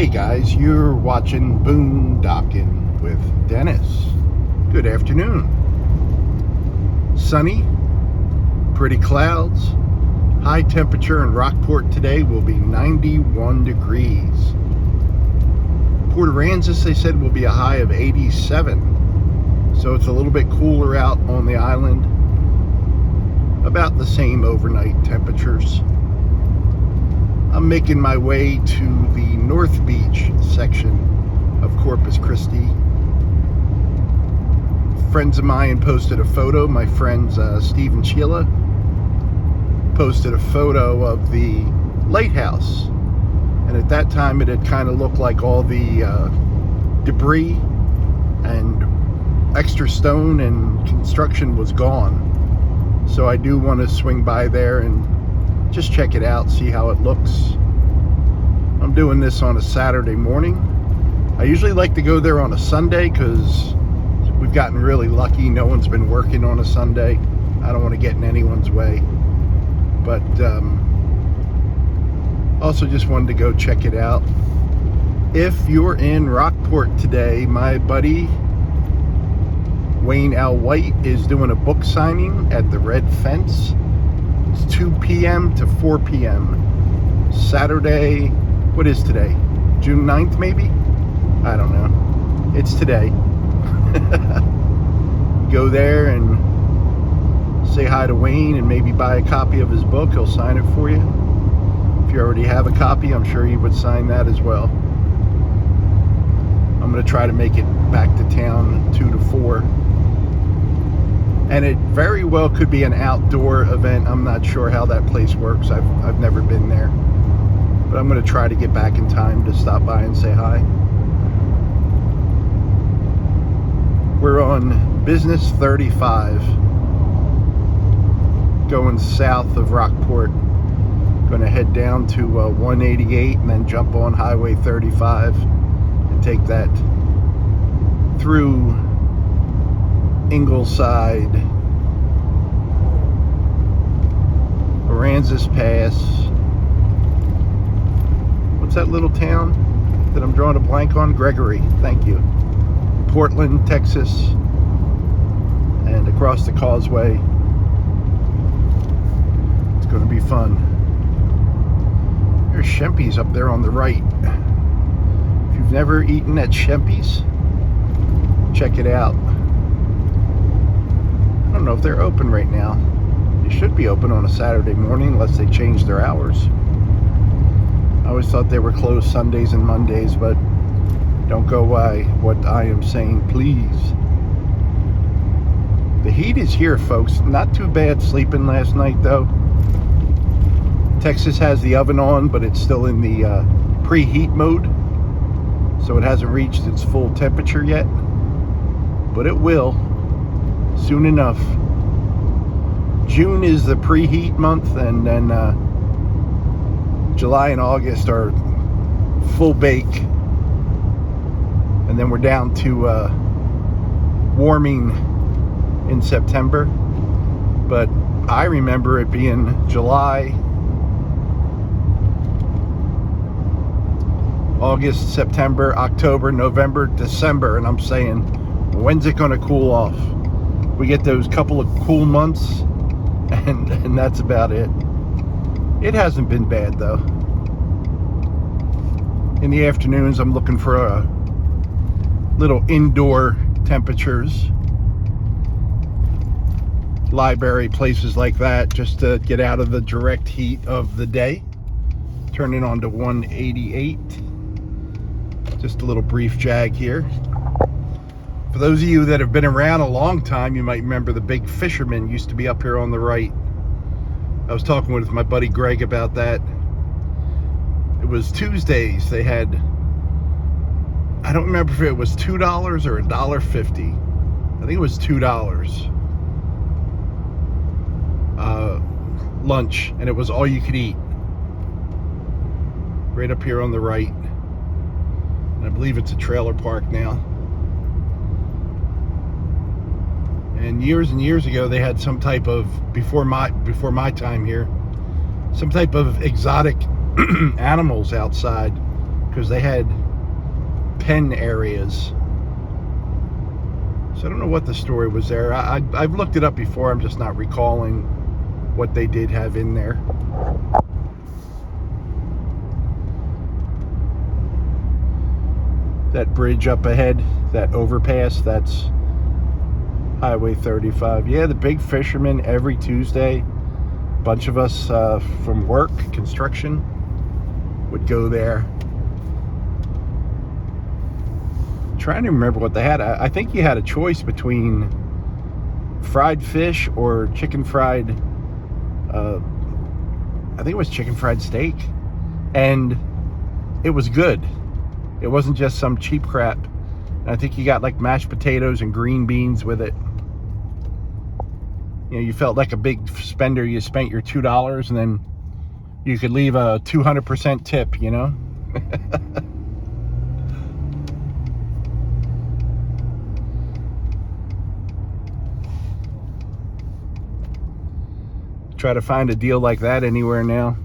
Hey guys, you're watching Boondocking with Dennis. Good afternoon. Sunny, pretty clouds. High temperature in Rockport today will be 91 degrees. Port Aransas, they said, will be a high of 87. So it's a little bit cooler out on the island. About the same overnight temperatures. I'm making my way to the North Beach section of Corpus Christi. Friends of mine posted a photo. My friends Steve and Sheila posted a photo of the lighthouse. And at that time it had kind of looked like all the debris and extra stone and construction was gone. So I do want to swing by there and just check it out, see how it looks. I'm doing this on a Saturday morning. I usually like to go there on a Sunday because we've gotten really lucky. No one's been working on a Sunday. I don't want to get in anyone's way. But also just wanted to go check it out. If you're in Rockport today, my buddy Wayne L. White is doing a book signing at the Red Fence. It's 2 p.m. to 4 p.m. Saturday, what is today? June 9th maybe? I don't know. It's today. Go there and say hi to Wayne and maybe buy a copy of his book. He'll sign it for you. If you already have a copy, I'm sure he would sign that as well. I'm going to try to make it back to town 2 to 4. And it very well could be an outdoor event. I'm not sure how that place works. I've never been there. But I'm going to try to get back in time to stop by and say hi. We're on Business 35. Going south of Rockport. Going to head down to 188 and then jump on Highway 35 and take that through Ingleside, Aransas Pass. What's that little town that I'm drawing a blank on? Gregory, thank you. Portland, Texas, and across the causeway. It's going to be fun. There's Shempy's up there on the right. If you've never eaten at Shempy's, check it out. I don't know if they're open right now. They should be open on a Saturday morning unless they change their hours. I always thought they were closed Sundays and Mondays, but don't go by what I am saying, please. The heat is here, folks. Not too bad sleeping last night, though. Texas has the oven on, but it's still in the preheat mode, so it hasn't reached its full temperature yet, but it will soon enough. June is the preheat month, and then July and August are full bake, and then we're down to warming in September. But I remember it being July, August, September, October, November, December, and I'm saying, when's it going to cool off? We get those couple of cool months, and that's about it. It hasn't been bad, though. In the afternoons, I'm looking for a little indoor temperatures. Library, places like that, just to get out of the direct heat of the day. Turning on to 188. Just a little brief jag here. For those of you that have been around a long time, you might remember the Big Fisherman used to be up here on the right. I was talking with my buddy Greg about that. It was Tuesdays. They had, I don't remember if it was $2 or $1.50. I think it was $2. Lunch, and it was all you could eat. Right up here on the right. And I believe it's a trailer park now. And years ago, they had some type of, before my time here, some type of exotic animals outside. because they had pen areas. So I don't know what the story was there. I've looked it up before. I'm just not recalling what they did have in there. That bridge up ahead, that overpass, that's Highway 35. Yeah, the big fishermen every Tuesday. A bunch of us from work, construction, would go there. Trying to remember what they had. I think you had a choice between fried fish or chicken fried, I think it was chicken fried steak, and it was good. It wasn't just some cheap crap. And I think you got like mashed potatoes and green beans with it. You know, you felt like a big spender. You spent your $2 and then you could leave a 200% tip, you know? Try to find a deal like that anywhere now.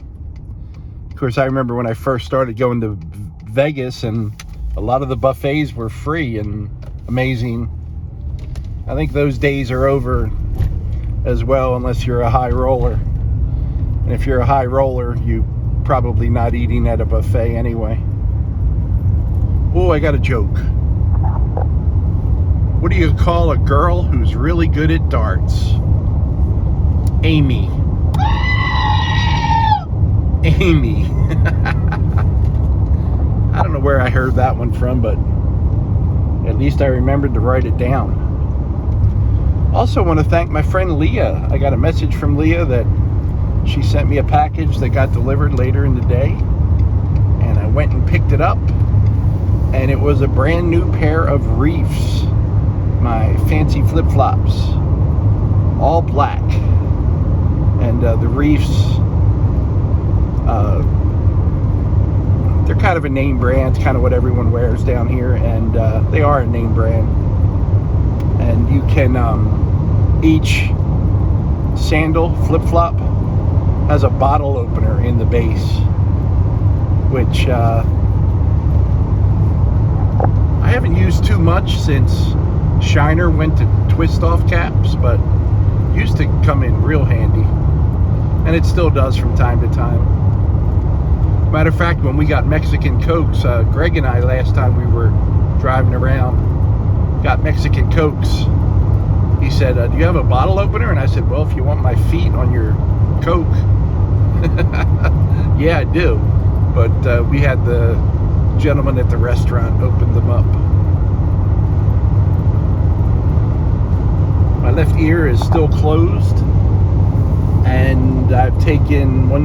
Of course, I remember when I first started going to Vegas, and a lot of the buffets were free and amazing. I think those days are over as well, unless you're a high roller. And if you're a high roller, you probably not eating at a buffet anyway. Oh, I got a joke. What do you call a girl who's really good at darts? Amy. Amy. I don't know where I heard that one from, but at least I remembered to write it down. Also want to thank my friend Leah. I got a message from Leah that she sent me a package that got delivered later in the day, and I went and picked it up, and it was a brand new pair of Reefs, my fancy flip-flops, all black. And the Reefs, they're kind of a name brand. It's kind of what everyone wears down here, and they are a name brand. And you can, each sandal, flip-flop, has a bottle opener in the base, which I haven't used too much since Shiner went to twist-off caps, but used to come in real handy. And it still does from time to time. Matter of fact, when we got Mexican Cokes, Greg and I, last time we were driving around, got Mexican Cokes. He said, do you have a bottle opener? And I said, well, if you want my feet on your Coke. Yeah, I do. But we had the gentleman at the restaurant open them up. My left ear is still closed, and I've taken 5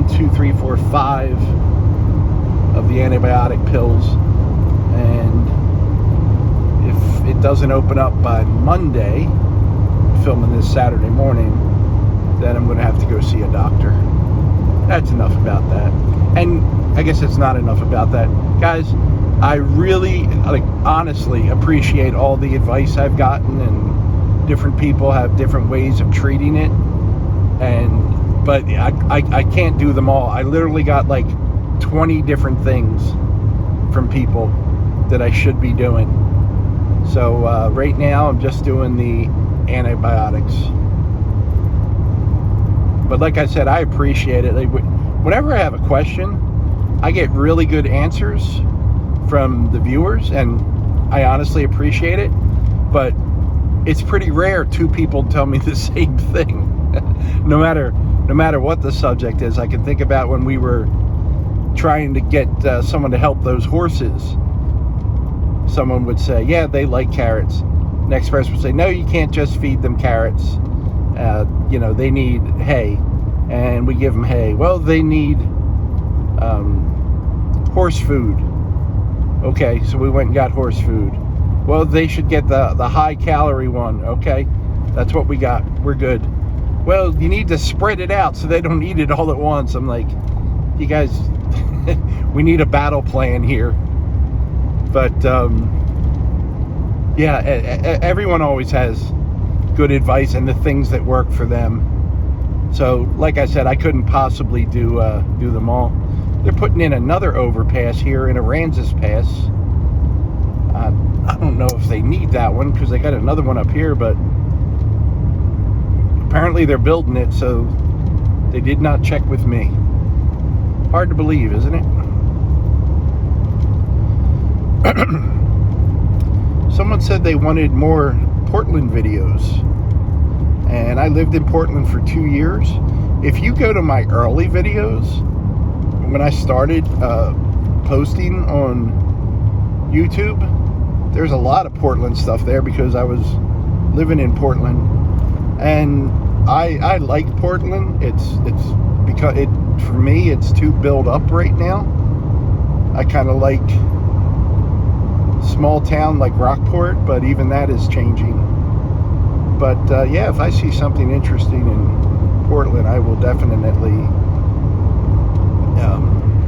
of the antibiotic pills, and if it doesn't open up by Monday, filming this Saturday morning, then I'm going to have to go see a doctor. That's enough about that. And I guess it's not enough about that. Guys, I really, honestly appreciate all the advice I've gotten, and different people have different ways of treating it, but I can't do them all. I literally got like 20 different things from people that I should be doing. So right now I'm just doing the antibiotics. But like I said, I appreciate it. Like, whenever I have a question, I get really good answers from the viewers, and I honestly appreciate it. But it's pretty rare two people tell me the same thing. no matter what the subject is. I can think about when we were trying to get someone to help those horses. Someone would say, yeah, they like carrots. Next person would say, no, you can't just feed them carrots. You know, they need hay, and we give them hay. Well, they need horse food. Okay, so we went and got horse food. Well, they should get the high calorie one. Okay, that's what we got. We're good. Well, you need to spread it out so they don't eat it all at once. I'm like, you guys, we need a battle plan here. But yeah, everyone always has good advice and the things that work for them. So, like I said, I couldn't possibly do them all. They're putting in another overpass here in Aransas Pass. I don't know if they need that one because they got another one up here, but apparently they're building it, so they did not check with me. Hard to believe, isn't it? Someone said they wanted more Portland videos, and I lived in Portland for 2 years. If you go to my early videos, when I started posting on YouTube, there's a lot of Portland stuff there because I was living in Portland, and I like Portland. It's because for me it's too built up right now. I kind of like small town like Rockport, but even that is changing. But yeah, if I see something interesting in Portland, I will definitely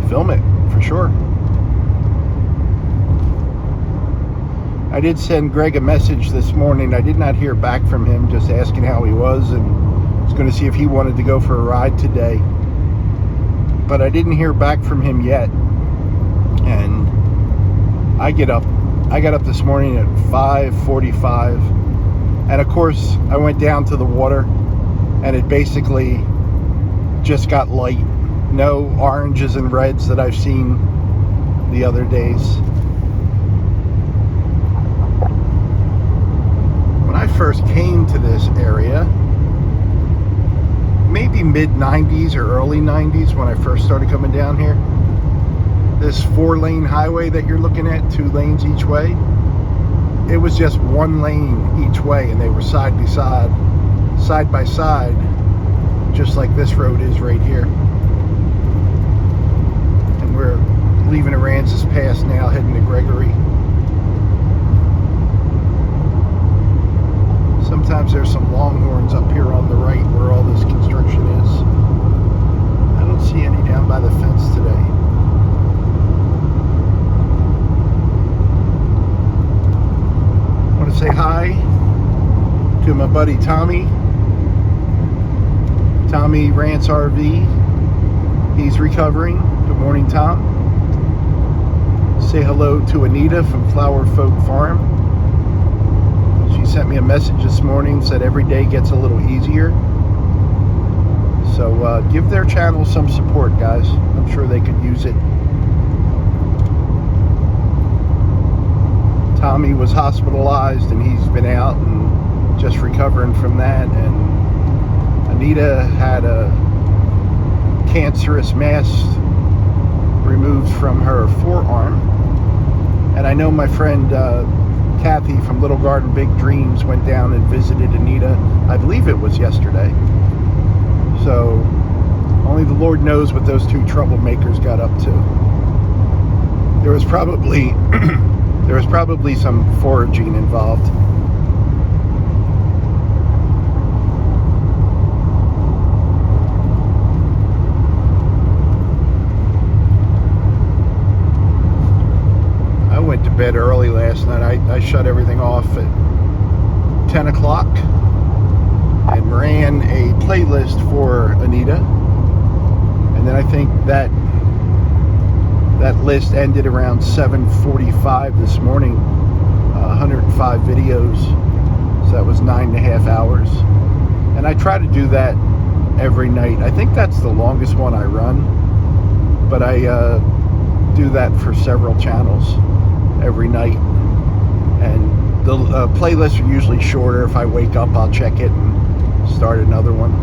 film it for sure. I did send Greg a message this morning. I did not hear back from him, just asking how he was, and was going to see if he wanted to go for a ride today. But I didn't hear back from him yet. And I got up this morning at 5:45, and of course I went down to the water, and it basically just got light. No oranges and reds that I've seen the other days. When I first came to this area, maybe mid-90s or early 90s when I first started coming down here, this 4-lane highway that you're looking at, 2 lanes each way, it was just 1 lane each way, and they were side by side, just like this road is right here. And we're leaving Aransas Pass now, heading to Gregory. Sometimes there's some longhorns up here on the right where all this construction is. I don't see any down by the fence today. I want to say hi to my buddy Tommy. Tommy Rants RV. He's recovering. Good morning, Tom. Say hello to Anita from Flower Folk Farm. She sent me a message this morning, said every day gets a little easier. So give their channel some support, guys. I'm sure they could use it. Tommy was hospitalized and he's been out and just recovering from that. And Anita had a cancerous mass removed from her forearm. And I know my friend Kathy from Little Garden Big Dreams went down and visited Anita. I believe it was yesterday. So only the Lord knows what those 2 troublemakers got up to. There was probably some foraging involved. I went to bed early last night. I shut everything off at 10 o'clock and ran a playlist for Anita. And then I think that list ended around 7:45 this morning. 105 videos. So that was 9.5 hours. And I try to do that every night. I think that's the longest one I run. But I do that for several channels every night, and the playlists are usually shorter. If I wake up, I'll check it and start another one.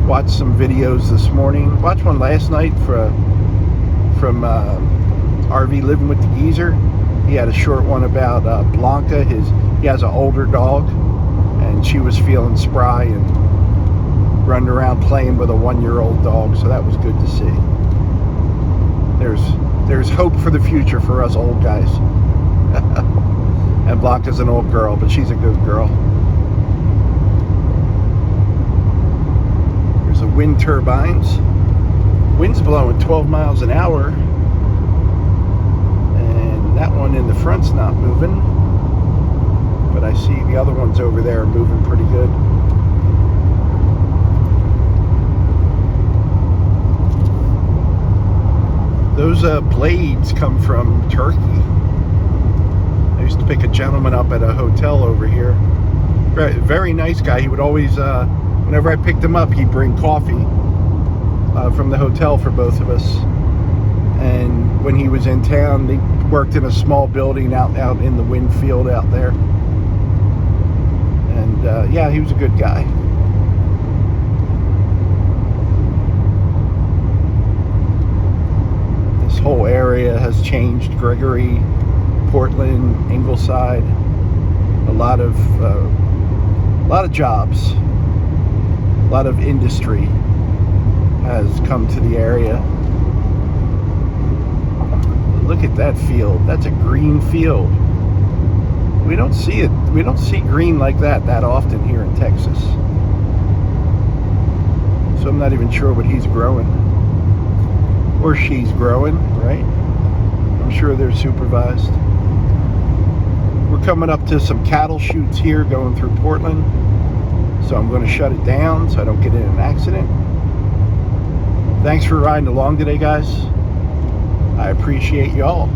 Watched some videos this morning. Watched one last night from RV Living with the Geezer. He had a short one about Blanca. He has an older dog, and she was feeling spry and running around playing with a 1-year-old dog, so that was good to see. There's hope for the future for us old guys. And Blanca's an old girl, but she's a good girl. There's the wind turbines. Wind's blowing 12 miles an hour. And that one in the front's not moving. But I see the other ones over there are moving pretty good. Those blades come from Turkey. I used to pick a gentleman up at a hotel over here. Very nice guy. He would always, whenever I picked him up, he'd bring coffee from the hotel for both of us. And when he was in town, they worked in a small building out in the wind field out there. And yeah, he was a good guy. This whole area has changed. Gregory, Portland, Ingleside, a lot of jobs, a lot of industry has come to the area. Look at that field. That's a green field. We don't see it. We don't see green like that often here in Texas. So I'm not even sure what he's growing. Or she's growing, right? I'm sure they're supervised. We're coming up to some cattle chutes here going through Portland. So I'm going to shut it down so I don't get in an accident. Thanks for riding along today, guys. I appreciate y'all.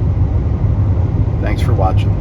Thanks for watching.